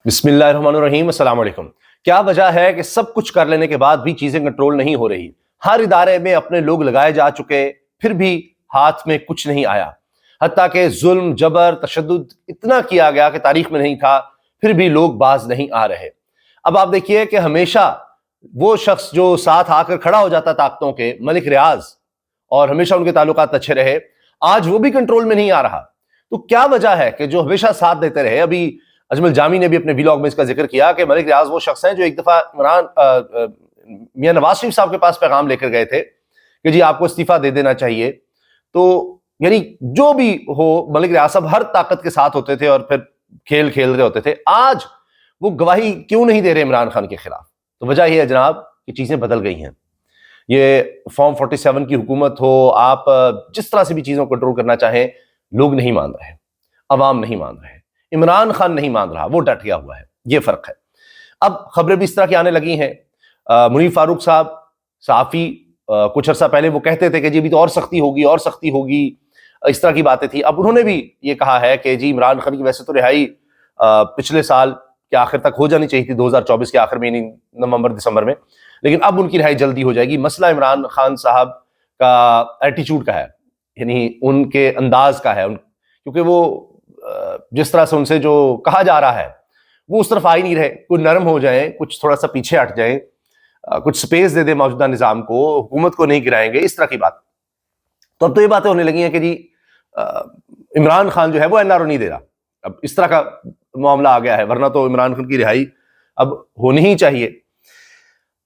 بسم اللہ الرحمن الرحیم، السلام علیکم۔ کیا وجہ ہے کہ سب کچھ کر لینے کے بعد بھی چیزیں کنٹرول نہیں ہو رہی؟ ہر ادارے میں اپنے لوگ لگائے جا چکے، پھر بھی ہاتھ میں کچھ نہیں آیا۔ حتیٰ کہ ظلم، جبر، تشدد اتنا کیا گیا کہ تاریخ میں نہیں تھا، پھر بھی لوگ باز نہیں آ رہے۔ اب آپ دیکھیے کہ ہمیشہ وہ شخص جو ساتھ آ کر کھڑا ہو جاتا طاقتوں کے، ملک ریاض، اور ہمیشہ ان کے تعلقات اچھے رہے، آج وہ بھی کنٹرول میں نہیں آ رہا۔ تو کیا وجہ ہے کہ جو ہمیشہ ساتھ دیتے رہے؟ ابھی اجمل جامی نے بھی اپنے ویلاگ میں اس کا ذکر کیا کہ ملک ریاض وہ شخص ہیں جو ایک دفعہ میاں نواز شریف صاحب کے پاس پیغام لے کر گئے تھے کہ جی آپ کو استعفیٰ دے دینا چاہیے۔ تو یعنی جو بھی ہو، ملک ریاض صاحب ہر طاقت کے ساتھ ہوتے تھے اور پھر کھیل کھیل رہے ہوتے تھے۔ آج وہ گواہی کیوں نہیں دے رہے عمران خان کے خلاف؟ تو وجہ یہ ہے جناب کہ چیزیں بدل گئی ہیں۔ یہ فارم 47 کی حکومت ہو، آپ جس طرح سے بھی چیزوں کو کنٹرول کرنا چاہیں، لوگ نہیں مان رہے، عوام نہیں مان رہے، عمران خان نہیں مان رہا، وہ ڈٹ گیا ہوا ہے۔ یہ فرق ہے۔ اب خبریں بھی اس طرح کی آنے لگی ہیں۔ منیر فاروق صاحب صحافی، کچھ عرصہ پہلے وہ کہتے تھے کہ جی ابھی تو اور سختی ہوگی اور سختی ہوگی، اس طرح کی باتیں تھی۔ اب انہوں نے بھی یہ کہا ہے کہ جی عمران خان کی ویسے تو رہائی پچھلے سال کے آخر تک ہو جانی چاہیے تھی، 2024 کے آخر میں، یعنی نومبر دسمبر میں، لیکن اب ان کی رہائی جلدی ہو جائے گی۔ مسئلہ عمران خان صاحب کا ایٹیچیوڈ کا ہے، یعنی ان کے انداز کا ہے، کیونکہ وہ جس طرح سے ان سے جو کہا جا رہا ہے وہ اس طرف آ ہی نہیں رہے۔ کچھ نرم ہو جائیں، کچھ تھوڑا سا پیچھے ہٹ جائیں، کچھ سپیس دے دیں موجودہ نظام کو، حکومت کو نہیں گرائیں گے، اس طرح کی بات۔ تو اب تو یہ باتیں ہونے لگی ہیں کہ جی عمران خان جو ہے وہ NRO نہیں دے رہا۔ اب اس طرح کا معاملہ آ گیا ہے، ورنہ تو عمران خان کی رہائی اب ہونی ہی چاہیے۔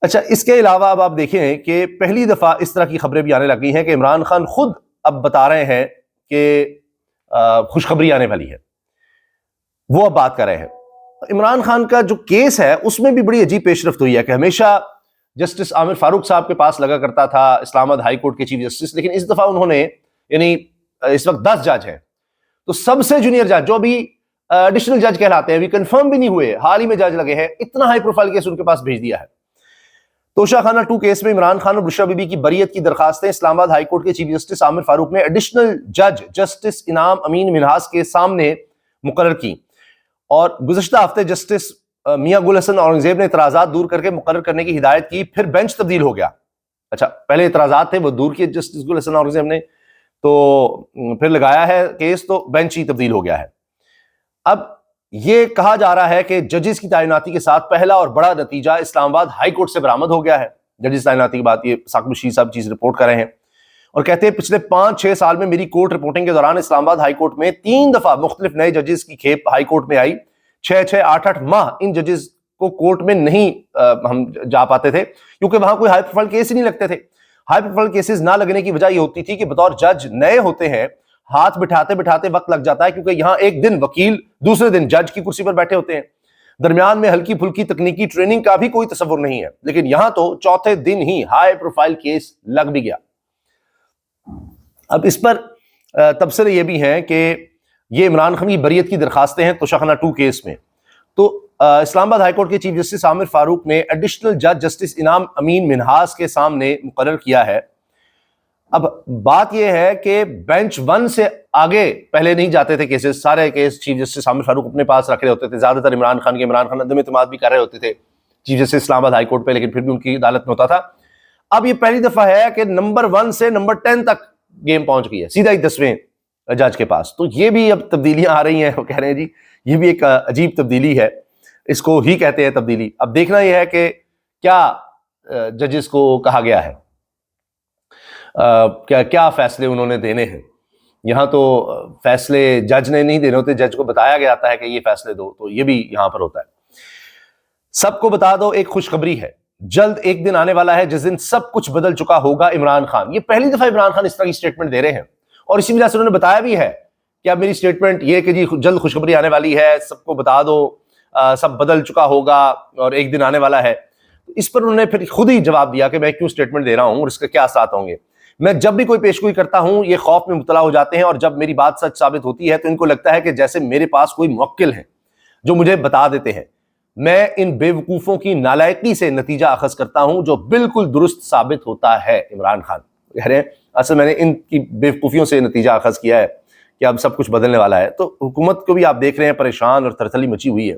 اچھا، اس کے علاوہ اب آپ دیکھیں کہ پہلی دفعہ اس طرح کی خبریں بھی آنے لگی ہیں کہ عمران خان خود اب بتا رہے ہیں کہ خوشخبری آنے والی ہے، وہ اب بات کر رہے ہیں۔ عمران خان کا جو کیس ہے اس میں بھی بڑی عجیب پیش رفت ہوئی ہے کہ ہمیشہ جسٹس عامر فاروق صاحب کے پاس لگا کرتا تھا، اسلام آباد ہائی کورٹ کے چیف جسٹس، لیکن اس دفعہ انہوں نے، یعنی اس وقت 10 جج ہیں، تو سب سے جونیئر جج جو بھی ایڈیشنل جج کہلاتے ہیں، ابھی کنفرم بھی نہیں ہوئے، حال ہی میں جج لگے ہیں، اتنا ہائی پروفائل کیس ان کے پاس بھیج دیا ہے۔ توشہ خانہ 2 کیس میں عمران خان اور بشرا بی بی کی بریت کی درخواستیں اسلام آباد ہائی کورٹ کے چیف جسٹس عامر فاروق نے ایڈیشنل جج جسٹس انعام امین منہاس کے سامنے مقرر کی، اور گزشتہ ہفتے جسٹس میاں گل حسن اورنگزیب نے اعتراضات دور کر کے مقرر کرنے کی ہدایت کی، پھر بینچ تبدیل ہو گیا۔ اچھا، پہلے اعتراضات تھے وہ دور کیے جسٹس گل حسن اورنگزیب نے، تو پھر لگایا ہے کیس، تو بینچ ہی تبدیل ہو گیا ہے۔ اب یہ کہا جا رہا ہے کہ ججز کی تعیناتی کے ساتھ پہلا اور بڑا نتیجہ اسلام آباد ہائی کورٹ سے برآمد ہو گیا ہے۔ ججز تعیناتی کی بات یہ ثاقب الشیخ صاحب چیز رپورٹ کر رہے ہیں، اور کہتے ہیں پچھلے 5-6 سال میں میری کورٹ رپورٹنگ کے دوران اسلام آباد ہائی کورٹ میں 3 دفعہ مختلف نئے ججز کی کھیپ ہائی کورٹ میں آئی۔ 6-8 ماہ ان ججز کو کورٹ میں نہیں ہم جا پاتے تھے، کیونکہ وہاں کوئی ہائی پروفائل کیس ہی نہیں لگتے تھے۔ ہائی پروفائل کیسز نہ لگنے کی وجہ یہ ہوتی تھی کہ بطور جج نئے ہوتے ہیں، ہاتھ بٹھاتے بٹھاتے وقت لگ جاتا ہے، کیونکہ یہاں ایک دن وکیل، دوسرے دن جج کی کرسی پر بیٹھے ہوتے ہیں، درمیان میں ہلکی پھلکی تکنیکی ٹریننگ کا بھی کوئی تصور نہیں ہے، لیکن یہاں تو چوتھے دن ہی ہائی پروفائل کیس لگ بھی گیا۔ اب اس پر تبصرے یہ بھی ہیں کہ یہ عمران خان کی بریت کی درخواستیں ہیں توشہ خانہ 2 کیس میں، تو اسلام آباد ہائی کورٹ کے چیف جسٹس عامر فاروق نے ایڈیشنل جج جسٹس انعام امین منہاس کے سامنے مقرر کیا ہے۔ اب بات یہ ہے کہ بینچ 1 سے آگے پہلے نہیں جاتے تھے کیسز، سارے کیس چیف جسٹس عامر فاروق اپنے پاس رکھ رہے ہوتے تھے، زیادہ تر عمران خان عدم اعتماد بھی کر رہے ہوتے تھے چیف جسٹس اسلام آباد ہائی کورٹ پہ، لیکن پھر بھی ان کی عدالت میں ہوتا تھا۔ اب یہ پہلی دفعہ ہے کہ نمبر 1 سے نمبر 10 تک گیم پہنچ گئی ہے، سیدھا ہی 10ویں جج کے پاس۔ تو یہ بھی اب تبدیلیاں آ رہی ہیں، وہ کہہ رہے ہیں جی یہ بھی ایک عجیب تبدیلی ہے، اس کو ہی کہتے ہیں تبدیلی۔ اب دیکھنا یہ ہے کہ کیا ججز کو کہا گیا ہے، کیا فیصلے انہوں نے دینے ہیں۔ یہاں تو فیصلے جج نے نہیں دینے ہوتے، جج کو بتایا گیا ہے کہ یہ فیصلے دو، تو یہ بھی یہاں پر ہوتا ہے۔ سب کو بتا دو، ایک خوشخبری ہے، جلد ایک دن آنے والا ہے جس دن سب کچھ بدل چکا ہوگا عمران خان۔ یہ پہلی دفعہ عمران خان اس طرح کی سٹیٹمنٹ دے رہے ہیں، اور اسی وجہ سے انہوں نے بتایا بھی ہے کہ اب میری سٹیٹمنٹ یہ کہ جی جلد خوشخبری آنے والی ہے، سب کو بتا دو، سب بدل چکا ہوگا اور ایک دن آنے والا ہے۔ اس پر انہوں نے پھر خود ہی جواب دیا کہ میں کیوں سٹیٹمنٹ دے رہا ہوں اور اس کے کیا اثرات ہوں گے۔ میں جب بھی کوئی پیشگوئی کرتا ہوں یہ خوف میں مبتلا ہو جاتے ہیں، اور جب میری بات سچ ثابت ہوتی ہے تو ان کو لگتا ہے کہ جیسے میرے پاس کوئی موکل ہیں جو مجھے بتا دیتے ہیں۔ میں ان بے وقوفوں کی نالائقی سے نتیجہ اخذ کرتا ہوں جو بالکل درست ثابت ہوتا ہے۔ عمران خان کہہ رہے ہیں اصل میں نے ان کی بے وقوفیوں سے نتیجہ اخذ کیا ہے کہ اب سب کچھ بدلنے والا ہے۔ تو حکومت کو بھی آپ دیکھ رہے ہیں پریشان اور ترتھلی مچی ہوئی ہے۔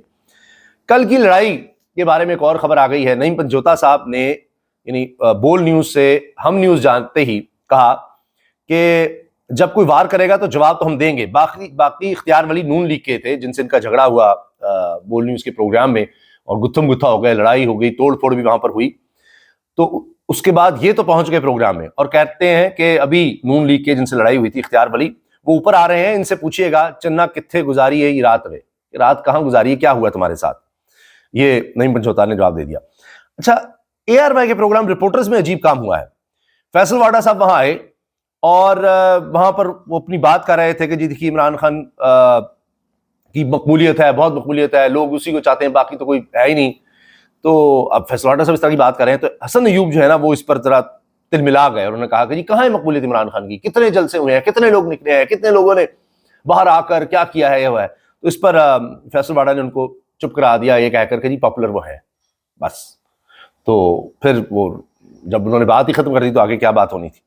کل کی لڑائی کے بارے میں ایک اور خبر آ گئی ہے. نعیم پنجوتا صاحب نے یعنی بول نیوز سے ہم نیوز جانتے ہی کہا کہ جب کوئی وار کرے گا تو جواب تو ہم دیں گے. باقی اختیار ولی نون لیگ کے تھے جن سے ان کا جھگڑا ہوا بول نیوز کے پروگرام میں, اور گتھم گتھا ہو گئے, لڑائی ہو گئی, توڑ پھوڑ بھی وہاں پر ہوئی. تو اس کے بعد یہ تو پہنچ گئے پروگرام میں اور کہتے ہیں کہ ابھی نون لیگ کے جن سے لڑائی ہوئی تھی اختیار ولی, وہ اوپر آ رہے ہیں, ان سے پوچھئے گا چنا کتھے گزاری ہے یہ رات میں, رات کہاں گزاری ہے, کیا ہوا تمہارے ساتھ. یہ نعیم پنجوتا نے جواب دے دیا. اچھا, اے آر وائی کے پروگرام رپورٹرز میں عجیب کام ہوا ہے. فیصل واڈا صاحب وہاں آئے اور وہاں پر وہ اپنی بات کر رہے تھے کہ جی دیکھیے عمران خان کی مقبولیت ہے, بہت مقبولیت ہے, لوگ اسی کو چاہتے ہیں, باقی تو کوئی ہے ہی نہیں. تو اب فیصل واڈا صاحب اس طرح کی بات کر رہے ہیں تو حسن ایوب جو ہے نا وہ اس پر ذرا تل ملا گئے, انہوں نے کہا کہ جی کہاں ہے مقبولیت عمران خان کی, کتنے جلسے ہوئے ہیں, کتنے لوگ نکلے ہیں, کتنے لوگوں نے باہر آ کر کیا کیا ہے, یہ ہوا ہے. تو اس پر فیصل واڈا نے ان کو چپ کرا دیا یہ کہہ کر کہ جی پاپولر وہ ہے بس. تو پھر وہ جب انہوں نے بات ہی ختم کر دی تو آگے کیا بات ہونی تھی,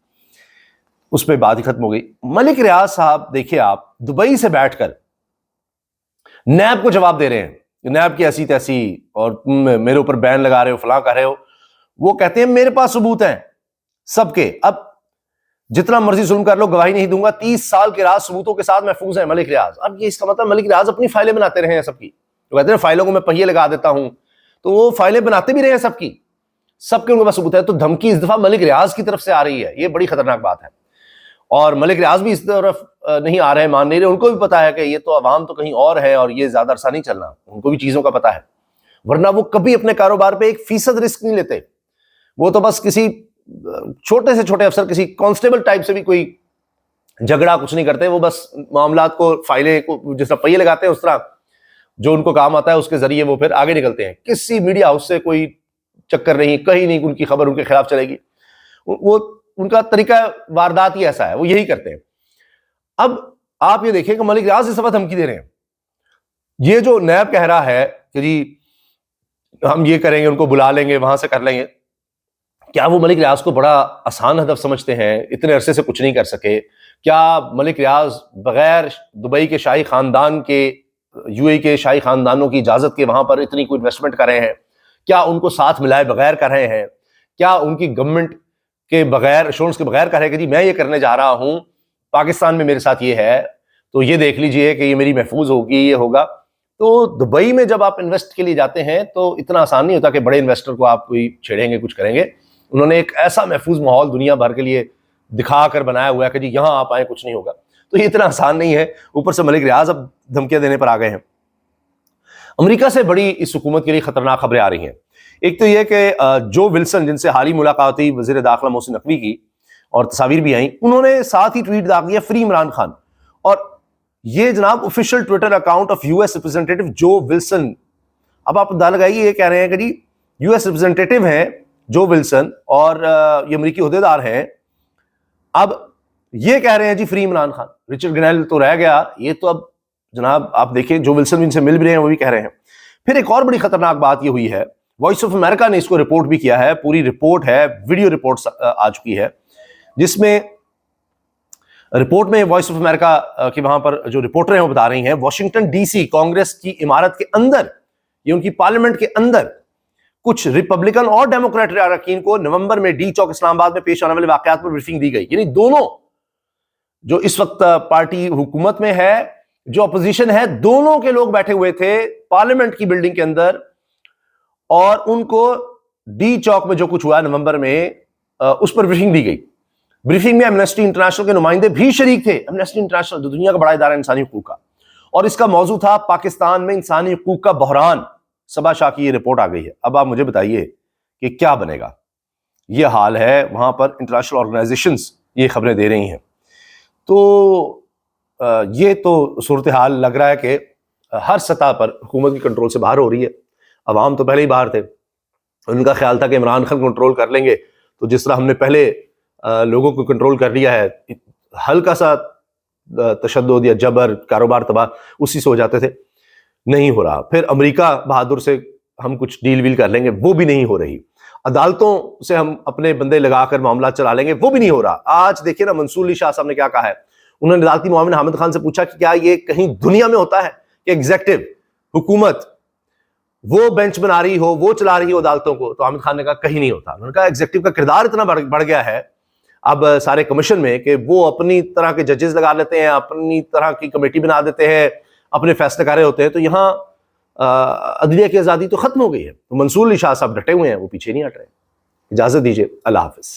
اس پہ بات ہی ختم ہو گئی. ملک ریاض صاحب دیکھیں آپ دبئی سے بیٹھ کر نیب کو جواب دے رہے ہیں, نیب کی ایسی تیسی, اور تم میرے اوپر بین لگا رہے ہو, فلاں کر رہے ہو. وہ کہتے ہیں میرے پاس ثبوت ہیں سب کے, اب جتنا مرضی ظلم کر لو گواہی نہیں دوں گا, 30 سال کے راز ثبوتوں کے ساتھ محفوظ ہیں ملک ریاض. اب یہ اس کا مطلب ملک ریاض اپنی فائلیں بناتے رہے ہیں سب کی. وہ کہتے ہیں فائلوں کو میں پہیے لگا دیتا ہوں, تو وہ فائلیں بناتے بھی رہے ہیں سب کی, سب کے ان کے پاس ثبوت ہے. تو دھمکی اس دفعہ ملک ریاض کی طرف سے آ رہی ہے, یہ بڑی خطرناک بات ہے. اور ملک ریاض بھی اس طرف نہیں آ رہے, مان نہیں رہے. ان کو بھی پتا ہے کہ یہ تو عوام تو کہیں اور ہے اور یہ زیادہ عرصہ نہیں چلنا, ان کو بھی چیزوں کا پتا ہے. ورنہ وہ کبھی اپنے کاروبار پہ 1% رسک نہیں لیتے. وہ تو بس کسی چھوٹے سے چھوٹے افسر, کسی کانسٹیبل ٹائپ سے بھی کوئی جھگڑا کچھ نہیں کرتے. وہ بس معاملات کو, فائلیں کو جس طرح پہیے لگاتے ہیں اس طرح جو ان کو کام آتا ہے اس کے ذریعے وہ پھر آگے نکلتے ہیں. کسی میڈیا ہاؤس سے کوئی چکر نہیں, کہیں نہیں ان کی خبر ان کے خلاف چلے گی. وہ ان کا طریقہ واردات ہی ایسا ہے, وہ یہی کرتے ہیں. اب آپ یہ دیکھیں کہ ملک ریاض اس وقت دھمکی دے رہے ہیں. یہ جو نیب کہہ رہا ہے کہ جی ہم یہ کریں گے, ان کو بلا لیں گے, وہاں سے کر لیں گے, کیا وہ ملک ریاض کو بڑا آسان ہدف سمجھتے ہیں؟ اتنے عرصے سے کچھ نہیں کر سکے. کیا ملک ریاض بغیر دبئی کے شاہی خاندان کے, یو اے کے شاہی خاندانوں کی اجازت کے وہاں پر اتنی کوئی انویسٹمنٹ کر رہے ہیں؟ کیا ان کو ساتھ ملائے بغیر کر رہے ہیں؟ کیا ان کی گورنمنٹ کے بغیر, ایشورنس کے بغیر کر رہے ہیں کہ جی میں یہ کرنے جا رہا ہوں, پاکستان میں میرے ساتھ یہ ہے, تو یہ دیکھ لیجئے کہ یہ میری محفوظ ہوگی, یہ ہوگا. تو دبئی میں جب آپ انویسٹ کے لیے جاتے ہیں تو اتنا آسان نہیں ہوتا کہ بڑے انویسٹر کو آپ کوئی چھیڑیں گے, کچھ کریں گے. انہوں نے ایک ایسا محفوظ ماحول دنیا بھر کے لیے دکھا کر بنایا ہوا ہے کہ جی یہاں آپ آئیں, کچھ نہیں ہوگا. تو یہ اتنا آسان نہیں ہے. اوپر سے ملک ریاض اب دھمکیاں دینے پر آ گئے ہیں. امریکہ سے بڑی اس حکومت کے لیے خطرناک خبریں آ رہی ہیں. ایک تو یہ کہ جو ولسن, جن سے حالی ملاقات ہوئی وزیر داخلہ محسن نقوی کی, اور تصاویر بھی آئیں, انہوں نے ساتھ ہی ٹویٹ داغ دیا فری عمران خان. اور یہ جناب official Twitter account of U S representative جو ولسن. اب آپ اندازہ لگائیے, یہ کہہ رہے ہیں کہ جی یو ایس ریپرزینٹیٹو ہیں جو ولسن, اور یہ امریکی عہدیدار ہیں. اب یہ کہہ رہے ہیں جی فری عمران خان. رچرڈ گرینل تو رہ گیا, یہ تو اب جناب آپ دیکھیں جو ولسن ان سے مل بھی رہے ہیں وہ بھی کہہ رہے ہیں. پھر ایک اور بڑی خطرناک بات یہ ہوئی ہے, وائس آف امریکہ نے اس کو رپورٹ بھی کیا ہے, پوری رپورٹ ہے, ویڈیو رپورٹ آ چکی ہے, جس میں رپورٹ میں وائس آف امریکہ کے وہاں پر جو رپورٹر ہیں وہ بتا رہی ہیں واشنگٹن ڈی سی کانگریس کی عمارت کے اندر, یہ ان کی پارلیمنٹ کے اندر, کچھ ریپبلکن اور ڈیموکریٹ اراکین کو نومبر میں ڈی چوک اسلام آباد میں پیش آنے والے واقعات پر بریفنگ دی گئی. یعنی دونوں, جو اس وقت پارٹی حکومت میں ہے, جو اپوزیشن ہے, دونوں کے لوگ بیٹھے ہوئے تھے پارلیمنٹ کی بلڈنگ کے اندر, اور ان کو ڈی چوک میں جو کچھ ہوا نومبر میں اس پر بریفنگ دی گئی. بریفنگ میں ایمنسٹی انٹرنیشنل کے نمائندے بھی شریک تھے. ایمنسٹی انٹرنیشنل جو دنیا کا بڑا ادارہ ہے انسانی حقوق کا, اور اس کا موضوع تھا پاکستان میں انسانی حقوق کا بحران. صبا شاہ کی یہ رپورٹ آ گئی ہے. اب آپ مجھے بتائیے کہ کیا بنے گا. یہ حال ہے وہاں پر, انٹرنیشنل آرگنائزیشنز یہ خبریں دے رہی ہیں. تو یہ تو صورتحال لگ رہا ہے کہ ہر سطح پر حکومت کی کنٹرول سے باہر ہو رہی ہے. عوام تو پہلے ہی باہر تھے, ان کا خیال تھا کہ عمران خان کنٹرول کر لیں گے, تو جس طرح ہم نے پہلے لوگوں کو کنٹرول کر لیا ہے, ہلکا سا تشدد یا جبر, کاروبار تباہ, اسی سے ہو جاتے تھے. نہیں ہو رہا. پھر امریکہ بہادر سے ہم کچھ ڈیل ویل کر لیں گے, وہ بھی نہیں ہو رہی. عدالتوں سے ہم اپنے بندے لگا کر معاملات چلا لیں گے, وہ بھی نہیں ہو رہا. آج دیکھیں نا منصور علی شاہ صاحب نے کیا کہا ہے. انہوں نے عدالتی معاون حامد خان سے پوچھا کہ کیا یہ کہیں دنیا میں ہوتا ہے کہ ایگزیکٹو حکومت وہ بینچ بنا رہی ہو، وہ چلا رہی ہو عدالتوں کو، تو عامر خان نے کہا کہیں نہیں ہوتا. انہوں نے کہا ایگزیکٹو کا کردار اتنا بڑھ گیا ہے اب سارے کمیشن میں کہ وہ اپنی طرح کے ججز لگا لیتے ہیں، اپنی طرح کی کمیٹی بنا دیتے ہیں، اپنے فیصلے کر رہے ہوتے ہیں. تو یہاں عدلیہ کی آزادی تو ختم ہو گئی ہے. تو منصور علی شاہ صاحب ڈٹے ہوئے ہیں، وہ پیچھے نہیں ہٹ رہے. اجازت دیجیے، اللہ حافظ.